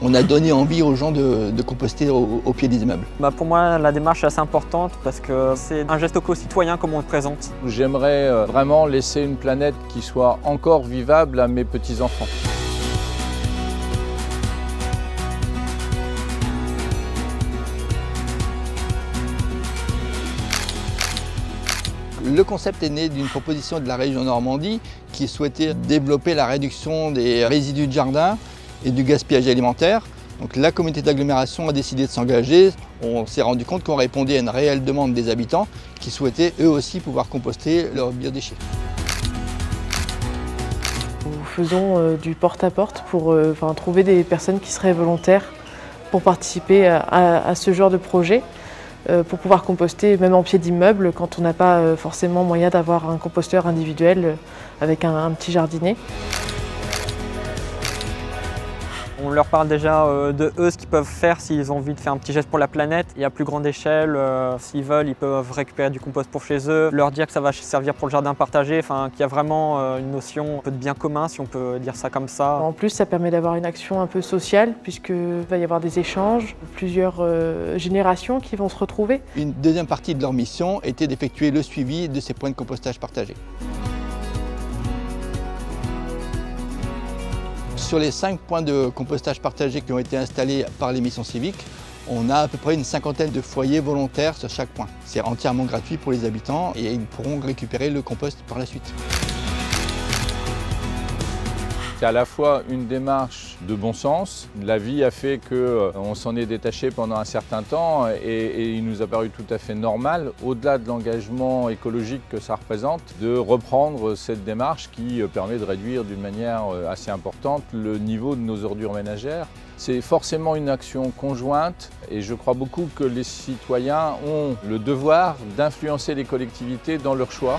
On a donné envie aux gens de composter au pied des immeubles. Pour moi, la démarche est assez importante parce que c'est un geste éco-citoyen comme on le présente. J'aimerais vraiment laisser une planète qui soit encore vivable à mes petits-enfants. Le concept est né d'une proposition de la région Normandie qui souhaitait développer la réduction des résidus de jardin et du gaspillage alimentaire. Donc la communauté d'agglomération a décidé de s'engager. On s'est rendu compte qu'on répondait à une réelle demande des habitants qui souhaitaient eux aussi pouvoir composter leurs biodéchets. Nous faisons du porte-à-porte pour trouver des personnes qui seraient volontaires pour participer à ce genre de projet. Pour pouvoir composter même en pied d'immeuble quand on n'a pas forcément moyen d'avoir un composteur individuel avec un petit jardinet. On leur parle déjà de eux, ce qu'ils peuvent faire s'ils ont envie de faire un petit geste pour la planète. Et à plus grande échelle, s'ils veulent, ils peuvent récupérer du compost pour chez eux. Leur dire que ça va servir pour le jardin partagé, qu'il y a vraiment une notion un peu de bien commun, si on peut dire ça comme ça. En plus, ça permet d'avoir une action un peu sociale, puisqu'il va y avoir des échanges, plusieurs générations qui vont se retrouver. Une deuxième partie de leur mission était d'effectuer le suivi de ces points de compostage partagés. Sur les 5 points de compostage partagés qui ont été installés par les missions civiques, on a à peu près une cinquantaine de foyers volontaires sur chaque point. C'est entièrement gratuit pour les habitants et ils pourront récupérer le compost par la suite. C'est à la fois une démarche de bon sens. La vie a fait qu'on s'en est détaché pendant un certain temps et il nous a paru tout à fait normal, au-delà de l'engagement écologique que ça représente, de reprendre cette démarche qui permet de réduire d'une manière assez importante le niveau de nos ordures ménagères. C'est forcément une action conjointe et je crois beaucoup que les citoyens ont le devoir d'influencer les collectivités dans leurs choix.